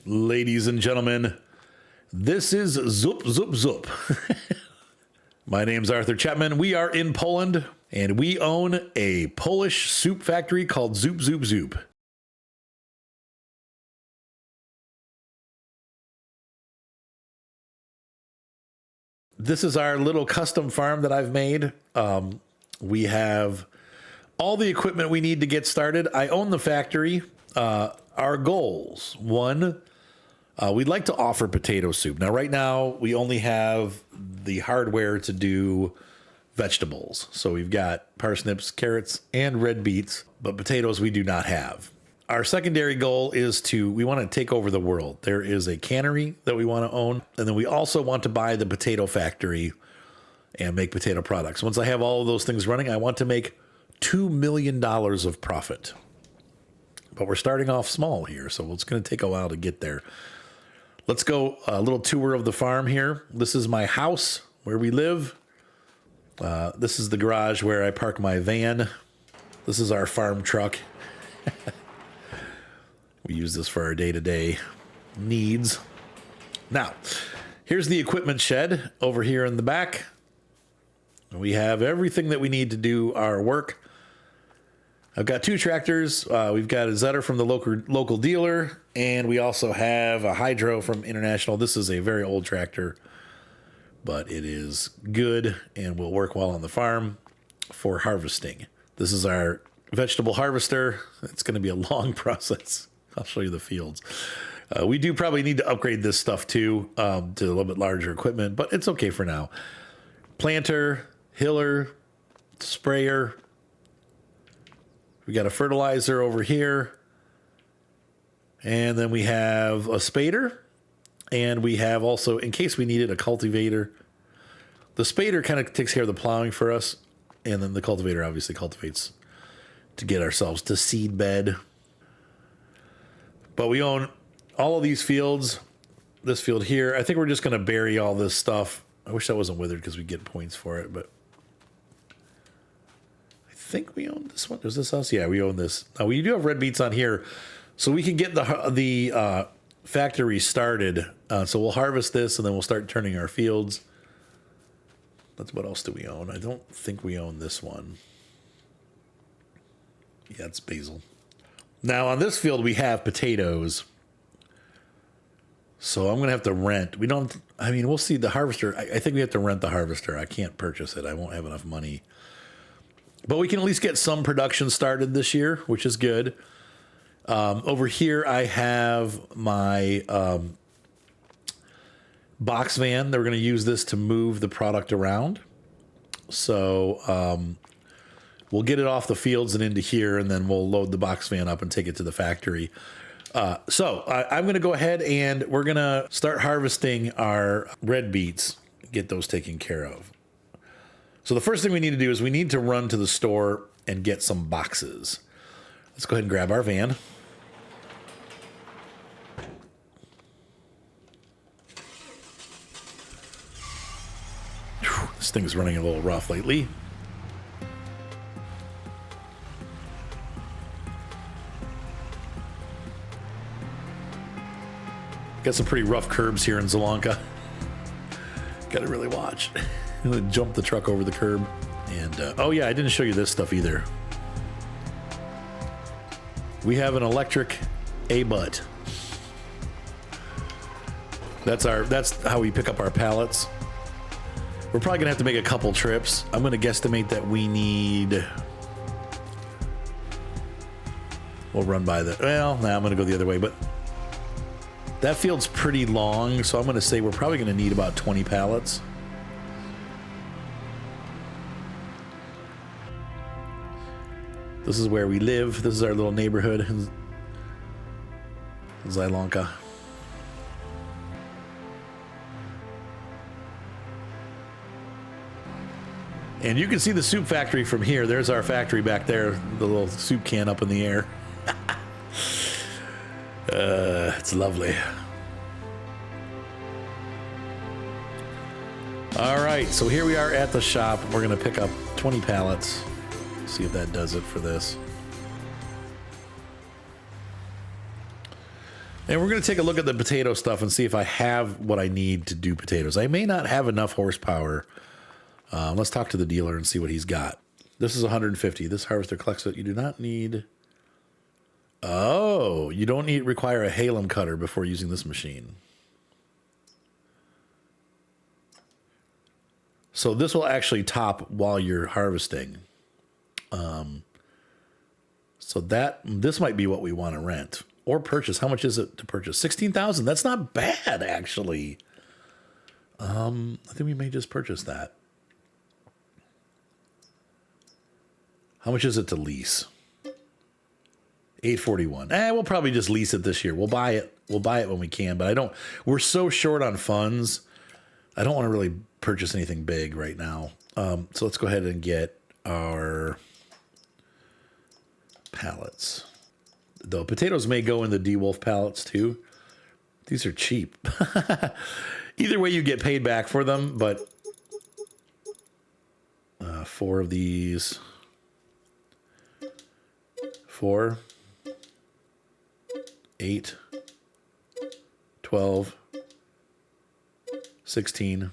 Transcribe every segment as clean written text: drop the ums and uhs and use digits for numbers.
Ladies and gentlemen, this is Zup Zup Zup. My name's Arthur Chapman. We are in Poland, and we own a Polish soup factory called Zup Zup Zup. This is our little custom farm that I've made. We have all the equipment we need to get started. I own the factory. Our goals: one, we'd like to offer potato soup. Now, right now, we only have the hardware to do vegetables. So we've got parsnips, carrots, and red beets, but potatoes we do not have. Our secondary goal is we want to take over the world. There is a cannery that we want to own, and then we also want to buy the potato factory and make potato products. Once I have all of those things running, I want to make $2 million of profit. But we're starting off small here, so it's going to take a while to get there. Let's go a little tour of the farm here. This is my house where we live. This is the garage where I park my van. This is our farm truck. We use this for our day-to-day needs. Now, here's the equipment shed over here in the back. We have everything that we need to do our work. I've got 2 tractors. We've got a Zetter from the local dealer, and we also have a Hydro from International. This is a very old tractor, but it is good and will work well on the farm for harvesting. This is our vegetable harvester. It's going to be a long process. I'll show you the fields. We do probably need to upgrade this stuff too, to a little bit larger equipment, but it's okay for now. Planter, hiller, sprayer. We got a fertilizer over here. And then we have a spader. And we have also, in case we needed, a cultivator. The spader kind of takes care of the plowing for us. And then the cultivator obviously cultivates to get ourselves to seed bed. But we own all of these fields. This field here. I think we're just going to bury all this stuff. I wish that wasn't withered because we get points for it, but I think we own this one. Does this house? Yeah, we own this. Now, we do have red beets on here, so we can get the factory started. So we'll harvest this, and then we'll start turning our fields. What else do we own? I don't think we own this one. Yeah, it's basil. Now, on this field, we have potatoes. So I'm going to have to rent. We'll see the harvester. I think we have to rent the harvester. I can't purchase it. I won't have enough money. But we can at least get some production started this year, which is good. Over here, I have my box van. We're going to use this to move the product around. So we'll get it off the fields and into here, and then we'll load the box van up and take it to the factory. So I'm going to go ahead and we're going to start harvesting our red beets, get those taken care of. So the first thing we need to do is we need to run to the store and get some boxes. Let's go ahead and grab our van. Whew, this thing's running a little rough lately. Got some pretty rough curbs here in Zielonka. Got to really watch. I'm going to jump the truck over the curb. And, oh yeah, I didn't show you this stuff either. We have an electric A-butt. That's how we pick up our pallets. We're probably going to have to make a couple trips. I'm going to guesstimate that we need... We'll run by the... Well, nah, I'm going to go the other way, but... That field's pretty long, so I'm going to say we're probably going to need about 20 pallets. This is where we live. This is our little neighborhood in Zielonka. And you can see the soup factory from here. There's our factory back there, the little soup can up in the air. It's lovely. All right, so here we are at the shop. We're going to pick up 20 pallets. See if that does it for this. And we're going to take a look at the potato stuff and see if I have what I need to do potatoes. I may not have enough horsepower. Let's talk to the dealer and see what he's got. This is 150. This harvester collects it. You do not need... Oh, you don't require a halum cutter before using this machine. So this will actually top while you're harvesting. So this might be what we want to rent. Or purchase. How much is it to purchase? 16,000. That's not bad, actually. I think we may just purchase that. How much is it to lease? 841. We'll probably just lease it this year. We'll buy it. We'll buy it when we can. But we're so short on funds. I don't want to really purchase anything big right now. So let's go ahead and get our pallets. The potatoes may go in the D-Wolf pallets too. These are cheap. Either way, you get paid back for them, but 4 of these. 4, 8, 12, 16,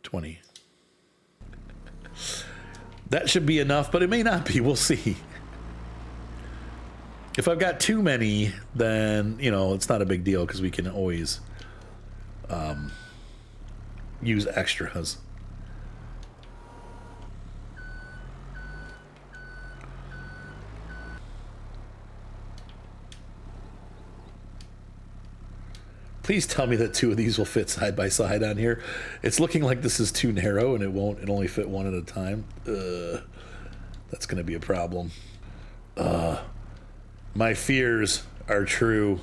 20. That should be enough, but it may not be. We'll see. If I've got too many, then, it's not a big deal because we can always use extras. Please tell me that 2 of these will fit side by side on here. It's looking like this is too narrow and it won't. It only fit 1 at a time. That's going to be a problem. My fears are true.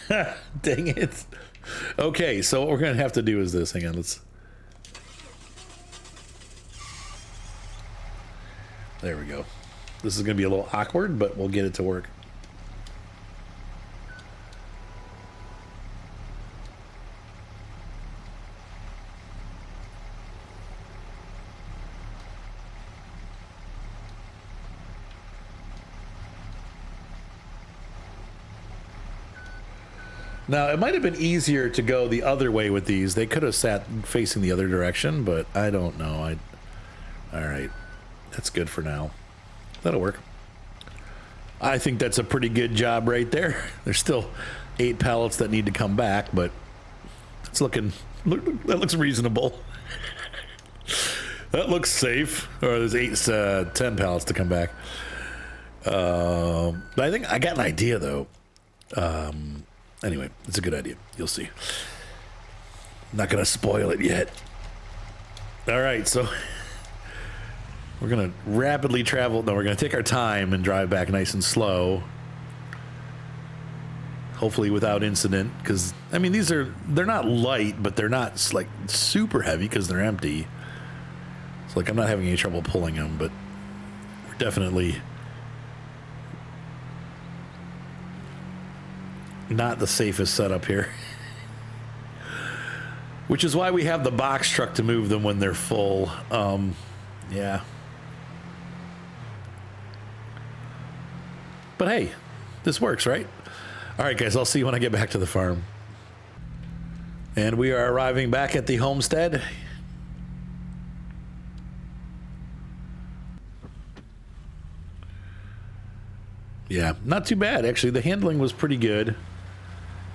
Dang it. Okay, so what we're going to have to do is this. Hang on, there we go. This is going to be a little awkward, but we'll get it to work. Now, it might have been easier to go the other way with these. They could have sat facing the other direction, but I don't know. All right. That's good for now. That'll work. I think that's a pretty good job right there. There's still 8 pallets that need to come back, but it's that looks reasonable. That looks safe. Or there's 10 pallets to come back. But I think I got an idea, though. Anyway, it's a good idea. You'll see. I'm not going to spoil it yet. All right, so we're going to rapidly travel. No, we're going to take our time and drive back nice and slow. Hopefully without incident, because, I mean, they're not light, but they're not, like, super heavy because they're empty. It's like I'm not having any trouble pulling them, but we're definitely not the safest setup here. Which is why we have the box truck to move them when they're full. Yeah. But hey, this works, right? All right, guys, I'll see you when I get back to the farm. And we are arriving back at the homestead. Yeah, not too bad, actually. The handling was pretty good.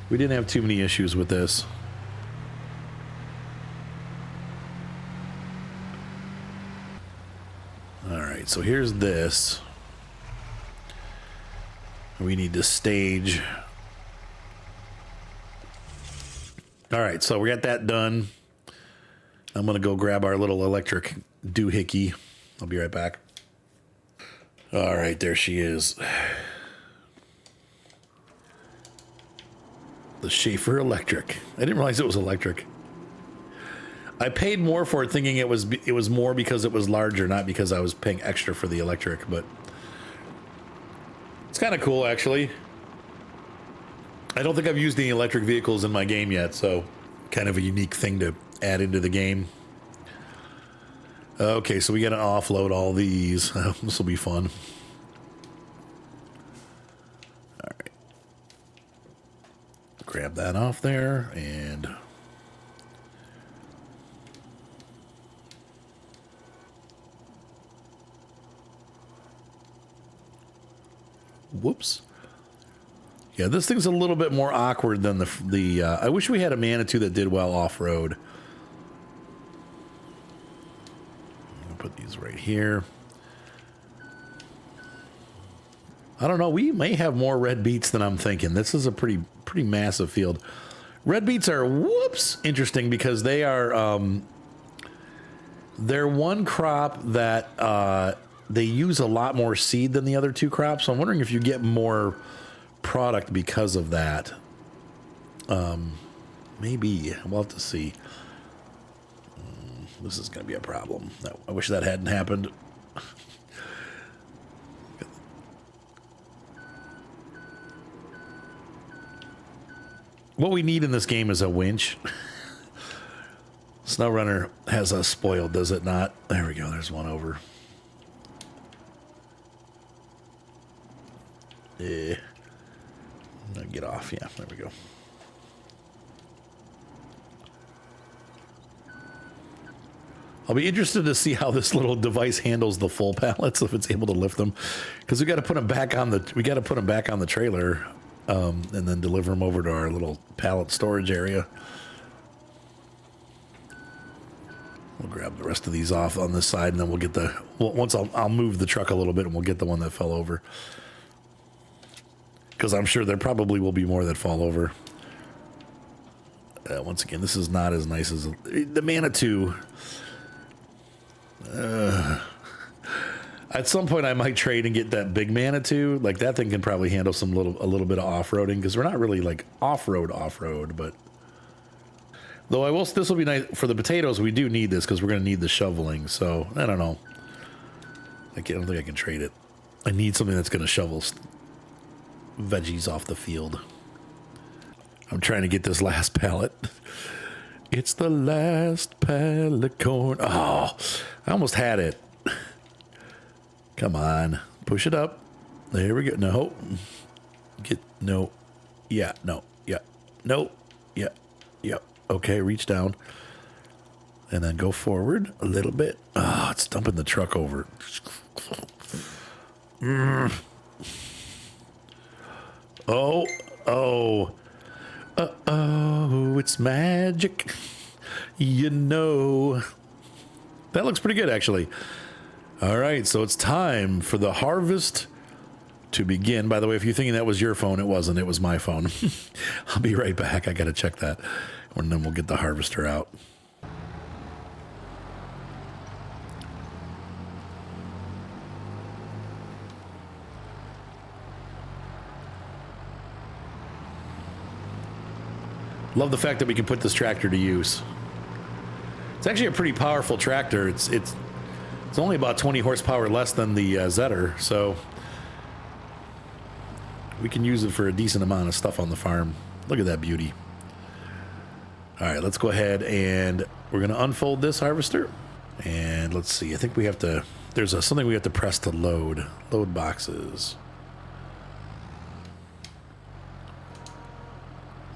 We didn't have too many issues with this. All right, so here's this. We need to stage. All right, so we got that done. I'm going to go grab our little electric doohickey. I'll be right back. All right, there she is. The Schaefer Electric. I didn't realize it was electric. I paid more for it thinking it was more because it was larger, not because I was paying extra for the electric, but it's kind of cool, actually. I don't think I've used any electric vehicles in my game yet, so kind of a unique thing to add into the game. Okay, so we got to offload all these. This will be fun. All right. Grab that off there and... Whoops. Yeah, this thing's a little bit more awkward than the I wish we had a Manitou that did well off-road. I'll put these right here. I don't know. We may have more red beets than I'm thinking. This is a pretty massive field. Red beets are, whoops, interesting because they are, they're one crop that they use a lot more seed than the other two crops. So I'm wondering if you get more product because of that. Maybe. We'll have to see. This is going to be a problem. I wish that hadn't happened. What we need in this game is a winch. SnowRunner has us spoiled, does it not? There we go. There's one over. Get off. Yeah, there we go. I'll be interested to see how this little device handles the full pallets if it's able to lift them, because we got to put them back on the trailer, and then deliver them over to our little pallet storage area. We'll grab the rest of these off on this side, and then we'll get the I'll move the truck a little bit, and we'll get the one that fell over. Because I'm sure there probably will be more that fall over. Once again, this is not as nice as the Manitou. At some point, I might trade and get that big Manitou. Like that thing can probably handle a little bit of off-roading because we're not really like off-road, but though this will be nice for the potatoes. We do need this because we're going to need the shoveling. So I don't know. I don't think I can trade it. I need something that's going to shovel veggies off the field. I'm trying to get this last pallet. It's the last pallet corn. Oh, I almost had it. Come on, push it up. There we go. No, no, yeah, no, yeah, no, yeah, yeah. Okay, reach down and then go forward a little bit. Oh, it's dumping the truck over. Oh, it's magic. You know. That looks pretty good, actually. All right, so it's time for the harvest to begin. By the way, if you're thinking that was your phone, it wasn't. It was my phone. I'll be right back. I got to check that. And then we'll get the harvester out. Love the fact that we can put this tractor to use. It's actually a pretty powerful tractor. It's only about 20 horsepower less than the Zetter, so we can use it for a decent amount of stuff on the farm. Look at that beauty. All right, let's go ahead and we're going to unfold this harvester. And let's see. I think we have to. There's something we have to press to load boxes.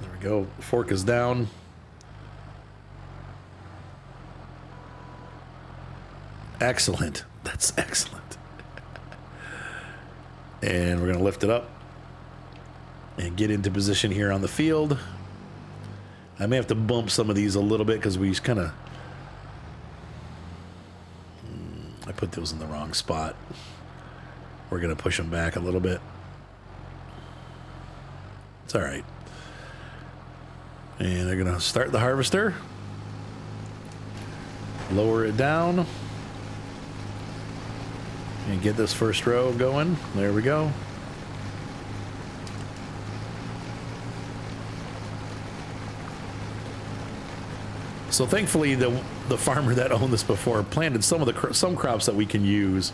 There we go. Fork is down. Excellent. That's excellent. And we're going to lift it up and get into position here on the field. I may have to bump some of these a little bit because we kind of... I put those in the wrong spot. We're going to push them back a little bit. It's all right. And they're going to start the harvester. Lower it down. And get this first row going. There we go. So thankfully, the farmer that owned this before planted some crops that we can use.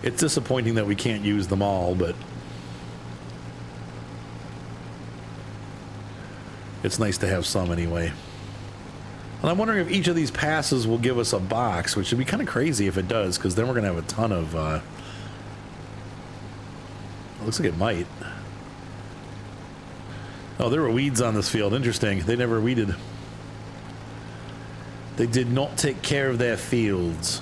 It's disappointing that we can't use them all, but it's nice to have some anyway. And I'm wondering if each of these passes will give us a box, which would be kind of crazy if it does, because then we're going to have a ton of... it looks like it might. Oh, there were weeds on this field. Interesting. They never weeded. They did not take care of their fields.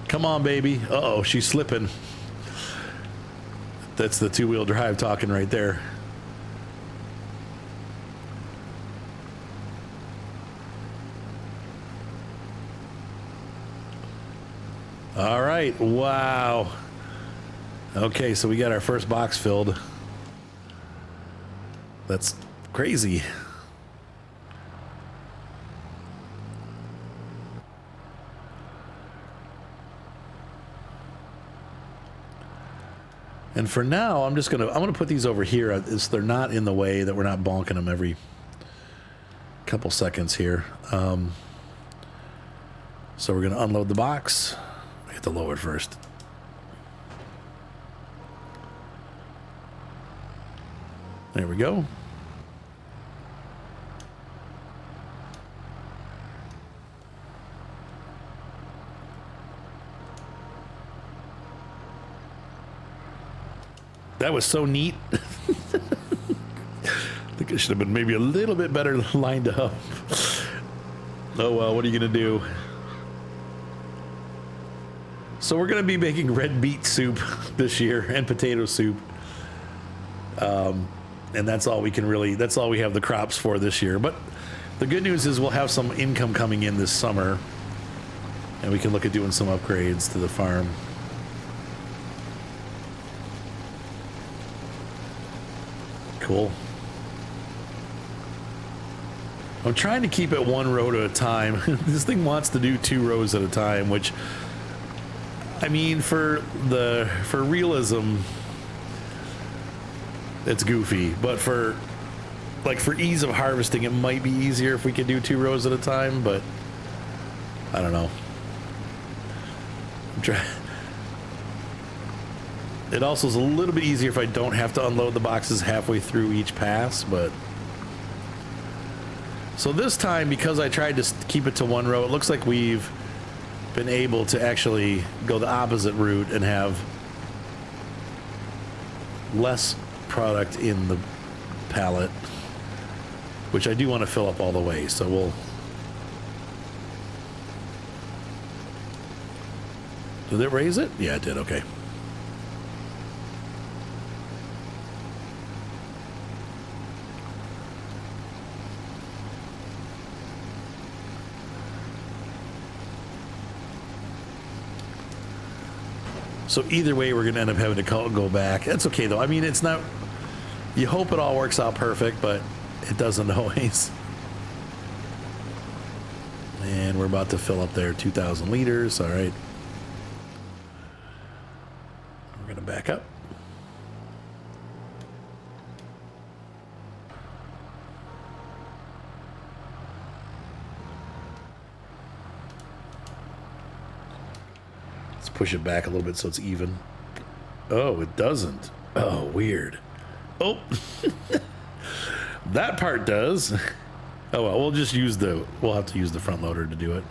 Come on, baby. Uh-oh, she's slipping. That's the two-wheel drive talking right there. All right. Wow. Okay, so we got our first box filled. That's crazy. And for now, I'm gonna put these over here so they're not in the way, that we're not bonking them every couple seconds here. So we're gonna unload the box. We have to lower it first. There we go. That was so neat. I think it should have been maybe a little bit better lined up. Oh well, what are you gonna do? So we're gonna be making red beet soup this year and potato soup. And that's all we can really, that's all we have the crops for this year. But the good news is we'll have some income coming in this summer, and we can look at doing some upgrades to the farm. Cool. I'm trying to keep it one row at a time. This thing wants to do 2 rows at a time, which, I mean, for realism, it's goofy, but for ease of harvesting, it might be easier if we could do 2 rows at a time, but I don't know. It also is a little bit easier if I don't have to unload the boxes halfway through each pass, but... So this time, because I tried to keep it to 1 row, it looks like we've been able to actually go the opposite route and have less product in the pallet, which I do want to fill up all the way, so we'll... Did it raise it? Yeah, it did, okay. So either way, we're going to end up having to go back. That's okay, though. I mean, it's not... You hope it all works out perfect, but it doesn't always. And we're about to fill up there 2,000 liters. All right. We're going to back up. Push it back a little bit so it's even. Oh, it doesn't. Oh, weird. Oh, that part does. Oh well, we'll have to use the front loader to do it.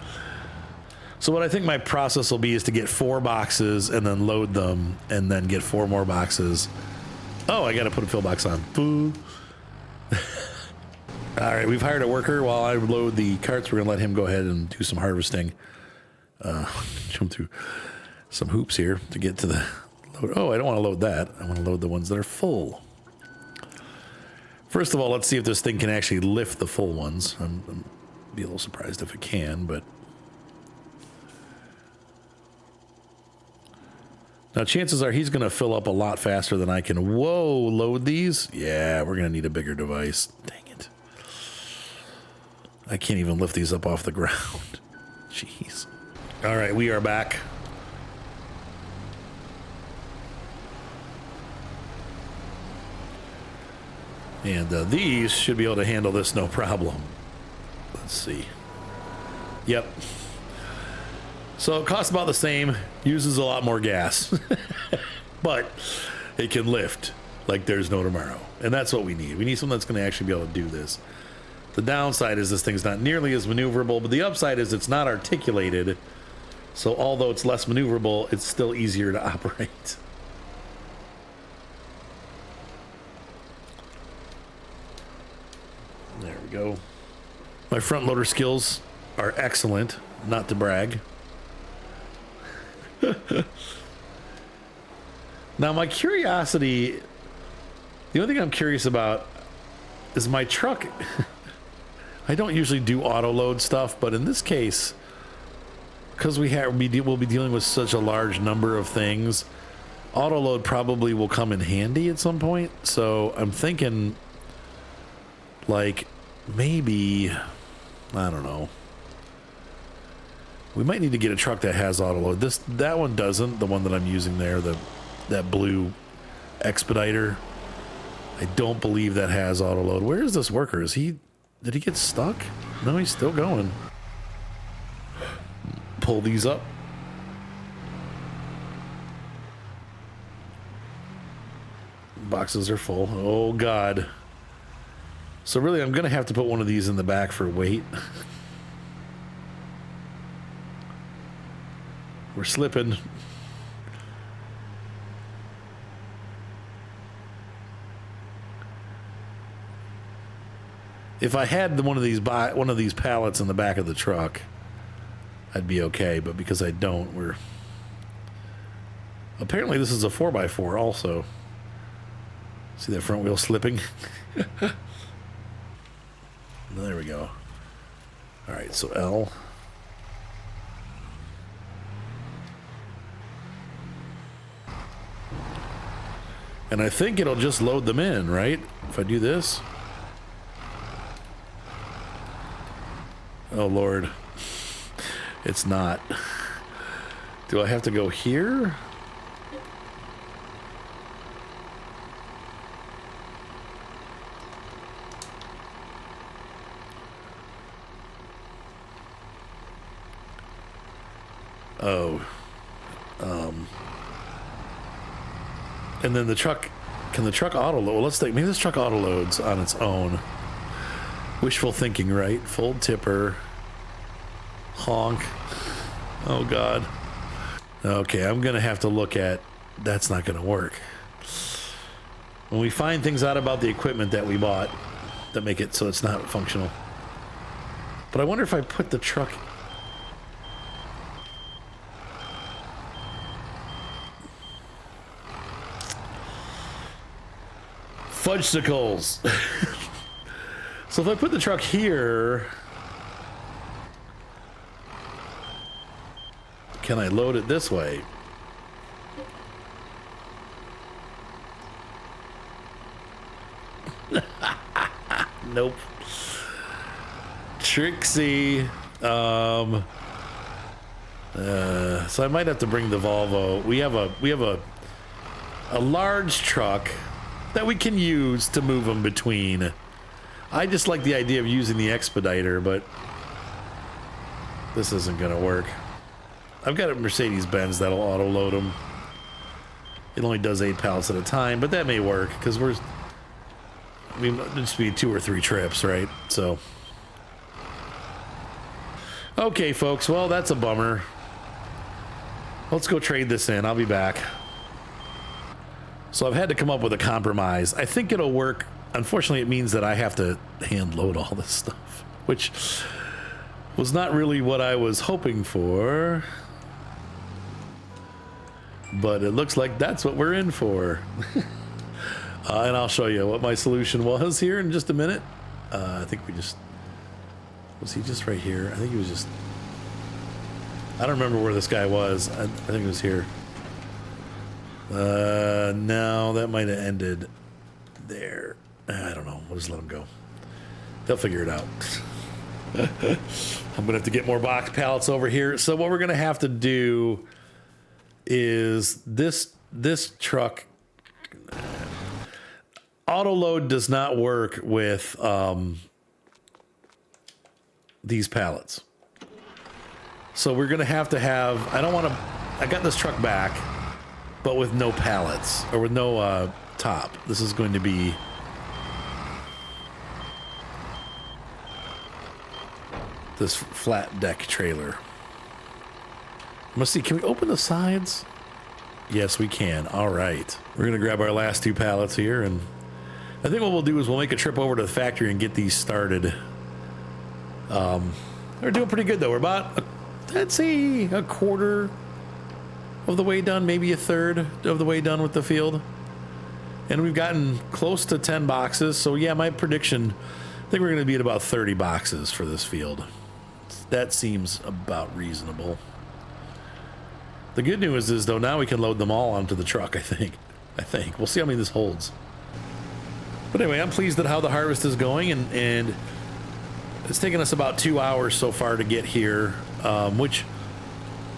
So what I think my process will be is to get 4 boxes and then load them and then get 4 more boxes. Oh, I got to put a fill box on. Boo. All right, we've hired a worker while I load the carts. We're gonna let him go ahead and do some harvesting. Jump through some hoops here to get to the load. Oh, I don't want to load that. I want to load the ones that are full. First of all, let's see if this thing can actually lift the full ones. I'm be a little surprised if it can, but now chances are he's going to fill up a lot faster than I can. Whoa, load these? Yeah, we're going to need a bigger device. Dang it. I can't even lift these up off the ground. Jeez. All right, we are back. And these should be able to handle this no problem. Let's see. Yep. So it costs about the same, uses a lot more gas, but it can lift. like there's no tomorrow. And that's what we need. We need someone that's going to actually be able to do this. The downside is this thing's not nearly as maneuverable, but the upside is it's not articulated. So although it's less maneuverable, it's still easier to operate. There we go. My front loader skills are excellent, not to brag. Now, my curiosity, the only thing I'm curious about is my truck. I don't usually do auto load stuff, but in this case, because we'll be dealing with such a large number of things, auto load probably will come in handy at some point. So I'm thinking, like, maybe, I don't know. We might need to get a truck that has auto load. That one doesn't. The one that I'm using there, that blue expediter, I don't believe that has auto load. Where is this worker? Did he get stuck? No, he's still going. Pull these up. Boxes are full. Oh God. So really, I'm gonna have to put one of these in the back for weight. We're slipping. If I had one of these pallets in the back of the truck, I'd be okay. But because I don't, apparently this is a 4x4 also. See that front wheel slipping? There we go. All right, so L. And I think it'll just load them in, right? If I do this. Oh, Lord. It's not. Do I have to go here? Oh. And then the truck, can the truck auto load? Well, let's think, maybe this truck auto loads on its own. Wishful thinking, right? Fold tipper. Honk. Oh, God. Okay, I'm going to have to look at, that's not going to work. When we find things out about the equipment that we bought that make it so it's not functional. But I wonder if I put the truck... Fudgesicles. So if I put the truck here, can I load it this way? Nope. Trixie. So I might have to bring the Volvo. We have a large truck that we can use to move them between. I just like the idea of using the expediter, but this isn't gonna work. I've got a Mercedes-Benz that'll auto load them. It only does 8 pallets at a time, but that may work because it'll just be 2 or 3 trips, right? So, okay, folks. Well, that's a bummer. Let's go trade this in. I'll be back. So I've had to come up with a compromise. I think it'll work. Unfortunately, it means that I have to hand load all this stuff, which was not really what I was hoping for. But it looks like that's what we're in for. And I'll show you what my solution was here in just a minute. I think was he just right here? I think he was just, I don't remember where this guy was. I think it was here. No, that might have ended there. I don't know. We'll just let him go. They'll figure it out. I'm gonna have to get more box pallets over here. So what we're gonna have to do is this truck auto load does not work with these pallets. So we're gonna have to have, I got this truck back, but with no pallets or with no top. This is going to be this flat deck trailer. Let's see, can we open the sides? Yes, we can. All right. We're going to grab our last 2 pallets here, and I think what we'll do is we'll make a trip over to the factory and get these started. We're doing pretty good, though. We're about, let's see, a quarter of the way done, maybe a third of the way done with the field. And we've gotten close to 10 boxes. So, yeah, my prediction, I think we're going to be at about 30 boxes for this field. That seems about reasonable. The good news is, though, now we can load them all onto the truck, I think. We'll see how many this holds. But anyway, I'm pleased at how the harvest is going, and it's taken us about 2 hours so far to get here, which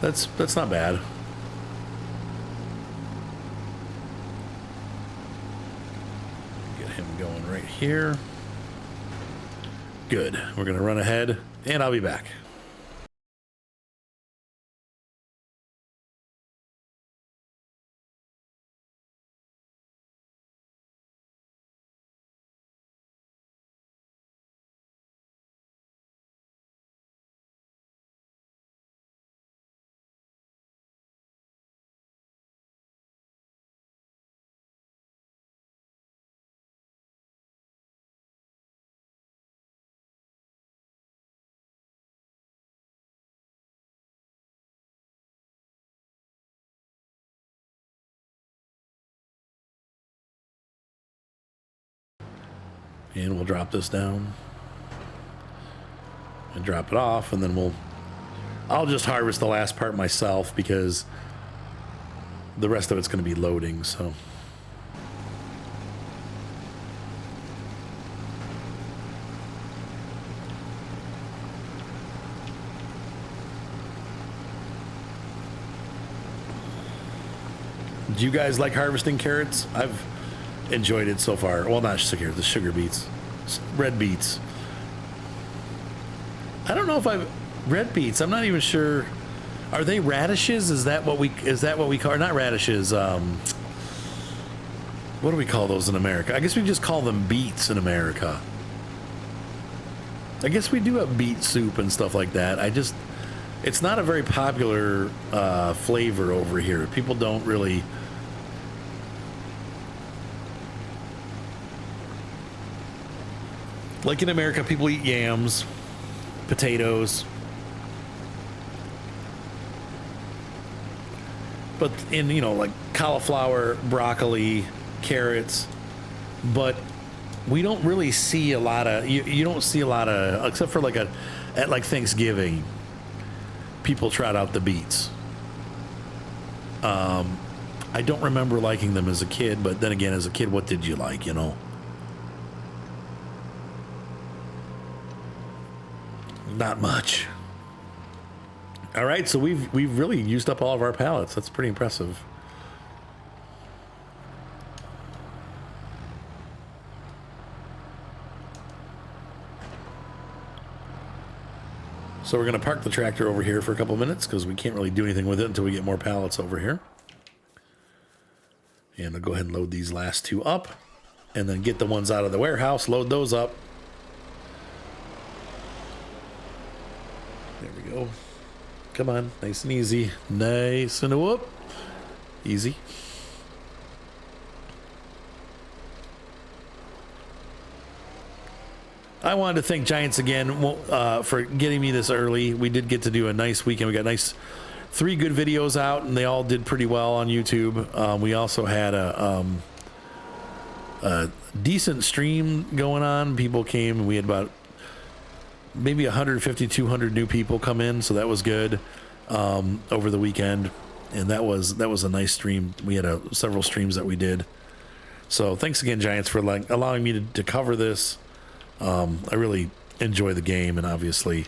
that's not bad. Get him going right here. Good. We're going to run ahead, and I'll be back. And we'll drop this down and drop it off, and then I'll just harvest the last part myself because the rest of it's going to be loading. So do you guys like harvesting carrots? I've enjoyed it so far. Well, not carrots, the sugar beets, red beets. I don't know if red beets. I'm not even sure. Are they radishes? Is that what we call? Not radishes. What do we call those in America? I guess we just call them beets in America. I guess we do have beet soup and stuff like that. It's not a very popular flavor over here. People don't really. Like in America, people eat yams, potatoes. But in, like cauliflower, broccoli, carrots. But we don't really see a lot of, you don't see a lot of, except for at Thanksgiving, people trot out the beets. I don't remember liking them as a kid, but then again, as a kid, what did you like, Not much. All right, so we've really used up all of our pallets. That's pretty impressive. So we're going to park the tractor over here for a couple minutes because we can't really do anything with it until we get more pallets over here. And I'll go ahead and load these last 2 up and then get the ones out of the warehouse, load those up. There we go. Come on, nice and easy. Nice and whoop. Easy. I wanted to thank Giants again for getting me this early. We did get to do a nice weekend. We got nice 3 good videos out, and they all did pretty well on YouTube. We also had a decent stream going on. People came. We had about maybe 150, 200 new people come in, so that was good over the weekend, and that was a nice stream. We had several streams that we did. So thanks again, Giants, for allowing me to cover this. I really enjoy the game, and obviously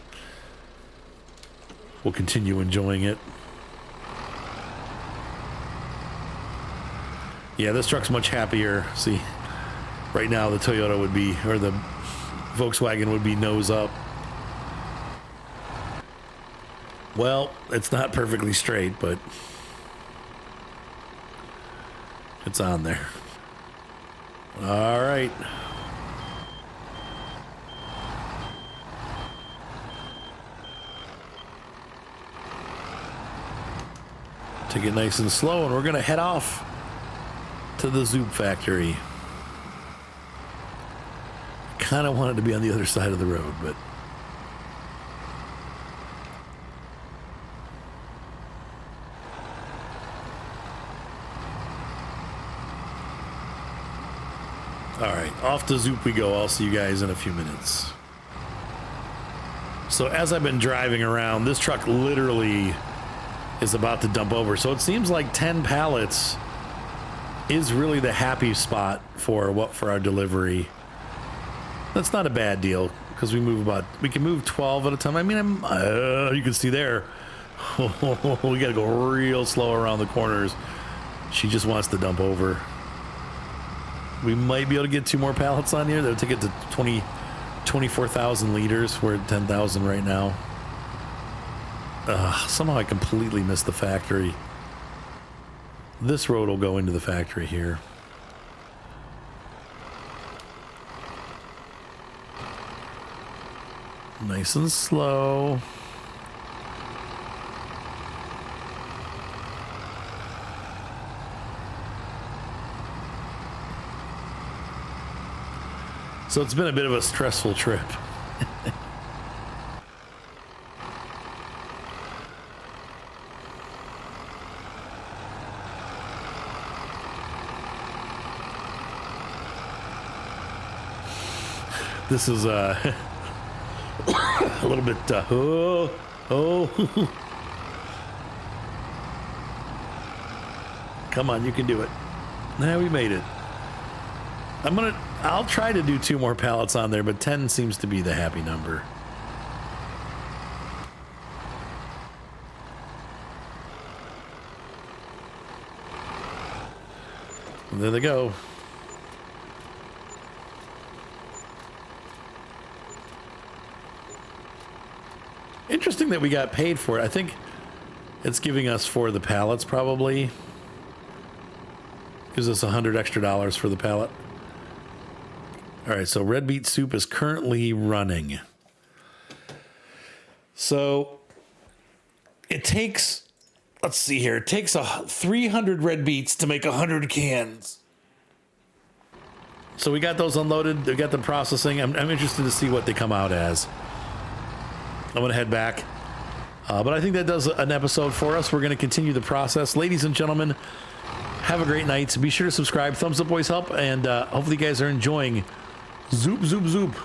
we'll continue enjoying it. Yeah, this truck's much happier. See, right now the Toyota would be, or the Volkswagen would be nose up. Well, it's not perfectly straight, but it's on there. All right. Take it nice and slow, and we're going to head off to the Zup factory. Kind of wanted to be on the other side of the road, but all right, off to Zup we go. I'll see you guys in a few minutes. So as I've been driving around, this truck literally is about to dump over. So it seems like 10 pallets is really the happy spot for our delivery. That's not a bad deal because we can move 12 at a time. I mean, you can see there, we got to go real slow around the corners. She just wants to dump over. We might be able to get 2 more pallets on here. That'll take it to 24,000 liters. We're at 10,000 right now. Somehow I completely missed the factory. This road will go into the factory here. Nice and slow. So it's been a bit of a stressful trip. This is a little bit come on, you can do it. Now we made it. I'll try to do 2 more pallets on there, but 10 seems to be the happy number. And there they go. Interesting that we got paid for it. I think it's giving us for the pallets, probably. Gives us $100 extra for the pallet. All right, so red beet soup is currently running. So it takes, let's see here, it takes 300 red beets to make 100 cans. So we got those unloaded. We got them processing. I'm interested to see what they come out as. I'm going to head back. But I think that does an episode for us. We're going to continue the process. Ladies and gentlemen, have a great night. Be sure to subscribe. Thumbs up always help. And hopefully you guys are enjoying Zup Zup Zup.